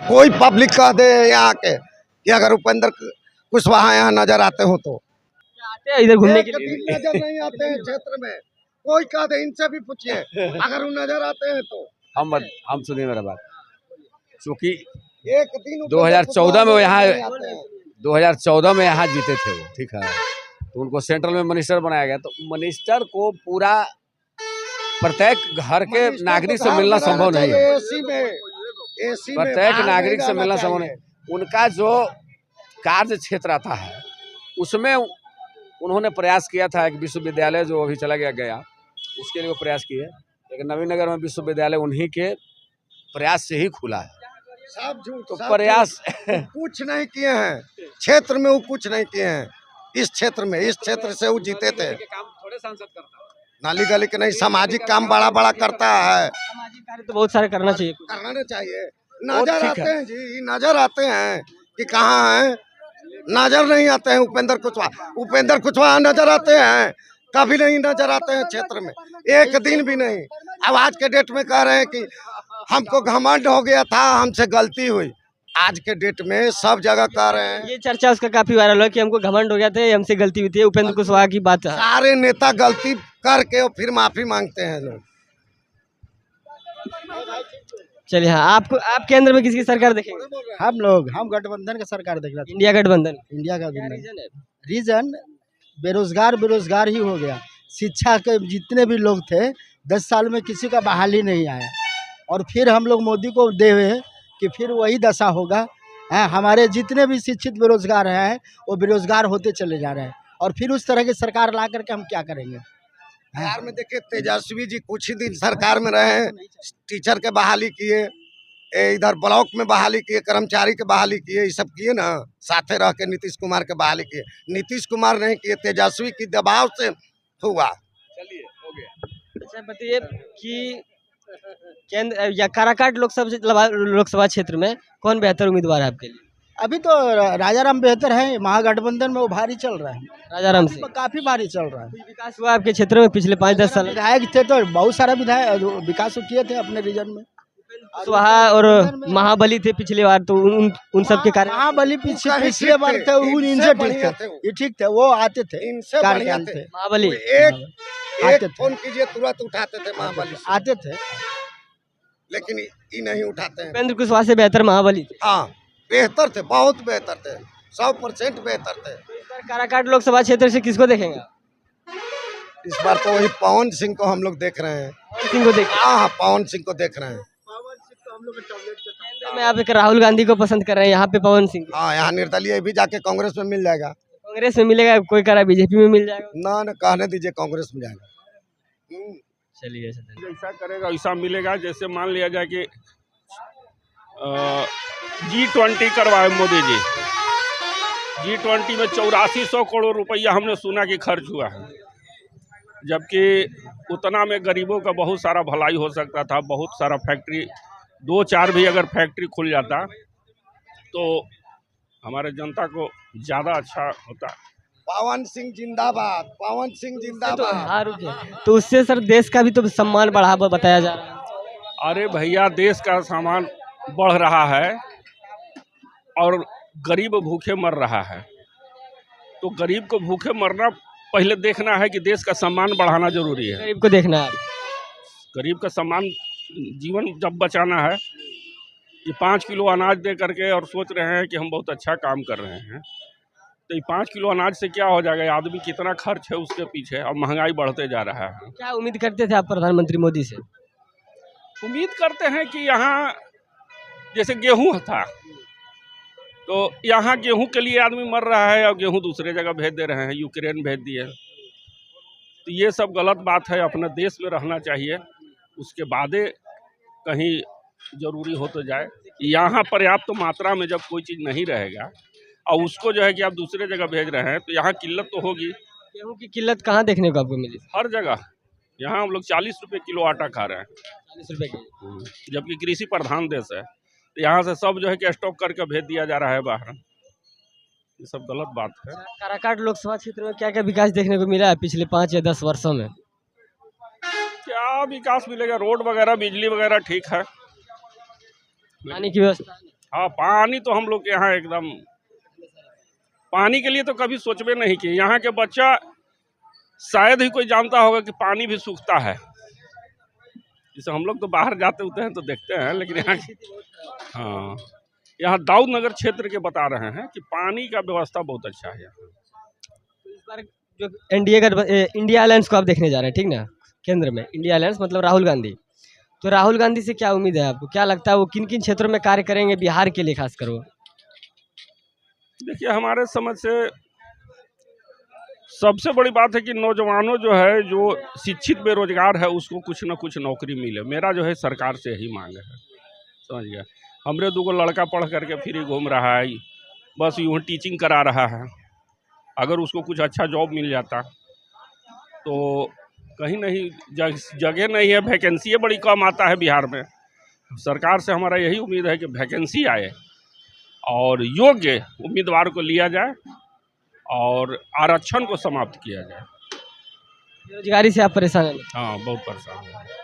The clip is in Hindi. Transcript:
कोई पब्लिक कह दे यहाँ के कि अगर उपेंद्र कुशवाहा यहाँ नजर आते हो तो आते हैं इधर घूमने के एक लिए। दिन नजर नहीं आते हैं क्षेत्र में। कोई कह दे, इनसे भी पूछिए अगर वो नजर आते हैं तो। हम सुनिए मेरा बात, क्योंकि एक दिन 2014 में वो यहाँ नहीं आते हैं। 2014 में यहाँ जीते थे वो, ठीक है, तो उनको सेंट्रल में मिनिस्टर बनाया गया। तो मिनिस्टर को पूरा प्रत्येक घर के नागरिक से मिलना संभव नहीं है। एसी में प्रत्येक बाहर नागरिक नहीं से मिलना जाना संभव चाहिए। नहीं। उनका जो कार्य क्षेत्र आता है उसमें उन्होंने प्रयास किया था। एक विश्वविद्यालय जो अभी चला गया उसके लिए वो प्रयास किए। एक नवीनगर में विश्वविद्यालय उन्हीं के प्रयास से ही खुला है। सब झूठ, तो सब प्रयास झूठ। कुछ नहीं किए हैं क्षेत्र में, वो कुछ नहीं किए हैं इस क्षेत्र से वो जीते थे। काम थोड़े सांसद करता है। नाली गली के नहीं, सामाजिक काम बड़ा बड़ा करता है। सामाजिक कार्य तो बहुत सारे करना चाहिए। करना चाहिए। वो नजर ठीक आते है। हैं जी, नजर आते हैं कि कहाँ हैं, नजर नहीं आते हैं। उपेंद्र कुशवाहा नजर आते हैं, कभी नहीं नजर आते हैं क्षेत्र में, एक दिन भी नहीं। अब आज के डेट में कह रहे हैं कि हमको घमंड हो गया था, हमसे गलती हुई। आज के डेट में सब जगह कह रहे हैं, ये चर्चा उसका काफी वायरल है कि हमको घमंड हो गया था, हमसे गलती हुई थी। उपेंद्र कुशवाहा की बात है। सारे नेता गलती करके और फिर माफी मांगते हैं लोग। चलिए हाँ, आप केंद्र में किसकी सरकार देखेंगे? हम गठबंधन का सरकार देख रहे थे। इंडिया गठबंधन। इंडिया का क्या गठबंधन रीजन है? रीजन बेरोजगार ही हो गया। शिक्षा के जितने भी लोग थे 10 साल में किसी का बहाली नहीं आया, और फिर हम लोग मोदी को दे हुए हैं कि फिर वही दशा होगा। हमारे जितने भी शिक्षित बेरोजगार हैं वो बेरोजगार होते चले जा रहे हैं, और फिर उस तरह की सरकार ला करके हम क्या करेंगे? बिहार में देखिए, तेजस्वी जी कुछ ही दिन सरकार में रहे, टीचर के बहाली किए, इधर ब्लॉक में बहाली किए, कर्मचारी के बहाली किए, ये सब किए ना। साथे रह के नीतीश कुमार के बहाली किए। नीतीश कुमार नहीं किए, तेजस्वी की दबाव से हुआ। चलिए हो गया। अच्छा बताइए कि केंद्र या काराकाट लोकसभा क्षेत्र में कौन बेहतर उम्मीदवार है आपके लिए? अभी तो राजाराम बेहतर है। महागठबंधन में वो भारी चल रहा है, राजाराम से काफी भारी चल रहा है। कुछ विकास हुआ आपके क्षेत्र में पिछले 5-10 साल? विधायक थे तो बहुत सारा विधायक विकास किए थे अपने रीजन में। कुशवाहा और महाबली थे पिछले बार, तो उन सब के कारण महाबली पिछले बार थे, इनसे ठीक थे। ये ठीक थे, वो आते थे, इनसे बढ़िया कार्यकाल थे, महाबली एक फोन कीजिए तुरंत उठाते थे महाबली, आते थे। लेकिन ये नहीं उठाते हैं। उपेंद्र कुशवाहा से बेहतर महाबली थे। हाँ, बेहतर थे, बहुत बेहतर थे, 100% बेहतर थे। इस बार काराकाट लोकसभा क्षेत्र से किसको देखेंगे? इस बार तो वही पवन सिंह को हम लोग देख रहे हैं। पवन सिंह को देखेंगे। हाँ, पवन सिंह को देख रहे हैं। केंद्र में आप एक राहुल गांधी को पसंद कर रहे हैं, यहाँ पे पवन सिंह। हाँ, यहाँ निर्दलीय भी जाके कांग्रेस में मिल जाएगा। कांग्रेस में मिलेगा, कोई कह रहा है बीजेपी में मिल जाएगा। ना कहने दीजिए, कांग्रेस में जाएगा। चलिए जैसा करेगा वैसा मिलेगा। जैसे मान लिया जाए कि G20 करवाए मोदी जी, G20 में 8400 करोड़ रुपया हमने सुना कि खर्च हुआ है, जबकि उतना में गरीबों का बहुत सारा भलाई हो सकता था। बहुत सारा फैक्ट्री, 2-4 भी अगर फैक्ट्री खुल जाता तो हमारे जनता को ज़्यादा अच्छा होता। पवन सिंह जिंदाबाद, पवन सिंह तो जिंदाबाद। हाँ रुके, तो उससे सर देश का भी तो सम्मान बढ़ा बताया जा रहा है। अरे भैया, देश का सामान बढ़ रहा है और गरीब भूखे मर रहा है। तो गरीब को भूखे मरना पहले देखना है कि देश का सम्मान बढ़ाना जरूरी है। गरीब को देखना है। गरीब का सम्मान, जीवन जब बचाना है। ये 5 किलो अनाज दे करके और सोच रहे हैं कि हम बहुत अच्छा काम कर रहे हैं, तो ये 5 किलो अनाज से क्या हो जाएगा? आदमी कितना खर्च है उसके पीछे, और महंगाई बढ़ते जा रहा है। क्या उम्मीद करते थे आप प्रधानमंत्री मोदी से? उम्मीद करते हैं कि यहाँ जैसे गेहूं था, तो यहाँ गेहूं के लिए आदमी मर रहा है और गेहूं दूसरे जगह भेज दे रहे हैं, यूक्रेन भेज दिए। तो ये सब गलत बात है। अपने देश में रहना चाहिए, उसके बाद कहीं ज़रूरी हो तो जाए। यहाँ पर्याप्त मात्रा में जब कोई चीज़ नहीं रहेगा और उसको जो है कि आप दूसरे जगह भेज रहे हैं, तो यहाँ किल्लत तो होगी। गेहूं की किल्लत कहाँ देखने को आपको मिली? हर जगह। यहाँ हम लोग 40 रुपये किलो आटा खा रहे हैं, 40 रुपए की। जबकि कृषि प्रधान देश है। तो यहाँ से सब जो है कि स्टॉक करके भेज दिया जा रहा है बाहर। ये सब गलत बात है। काराकाट लोकसभा क्षेत्र में क्या क्या विकास देखने को मिला है पिछले 5 या 10 वर्षों में? क्या विकास मिलेगा? रोड वगैरह, बिजली वगैरह ठीक है। पानी की व्यवस्था? हाँ, पानी तो हम लोग के यहाँ एकदम, पानी के लिए तो कभी सोचबे नहीं किए। यहाँ के बच्चा शायद ही कोई जानता होगा कि पानी भी सूखता है। जैसे हम लोग तो बाहर जाते होते हैं तो देखते हैं, लेकिन यहाँ हाँ, यहाँ दाऊद नगर क्षेत्र के बता रहे हैं कि पानी का व्यवस्था बहुत अच्छा है यहाँ। इस बार जो इंडिया अलायंस को आप देखने जा रहे हैं, ठीक ना, केंद्र में इंडिया अलायंस मतलब राहुल गांधी। तो राहुल गांधी से क्या उम्मीद है आपको? क्या लगता है वो किन किन क्षेत्रों में कार्य करेंगे बिहार के लिए खासकर? वो देखिए, हमारे समझ से सबसे बड़ी बात है कि नौजवानों जो है, जो शिक्षित बेरोजगार है, उसको कुछ ना कुछ नौकरी मिले। मेरा जो है सरकार से यही मांग है, समझ गया। हमरे 2 लड़का पढ़ करके फिर ही घूम रहा है, बस यूँ टीचिंग करा रहा है। अगर उसको कुछ अच्छा जॉब मिल जाता तो कहीं नहीं, जगह नहीं है, वैकेंसी बड़ी कम आता है बिहार में। सरकार से हमारा यही उम्मीद है कि वैकेंसी आए और योग्य उम्मीदवार को लिया जाए और आरक्षण को समाप्त किया जाए। बेरोजगारी से आप परेशान हैं? हाँ, बहुत परेशान है।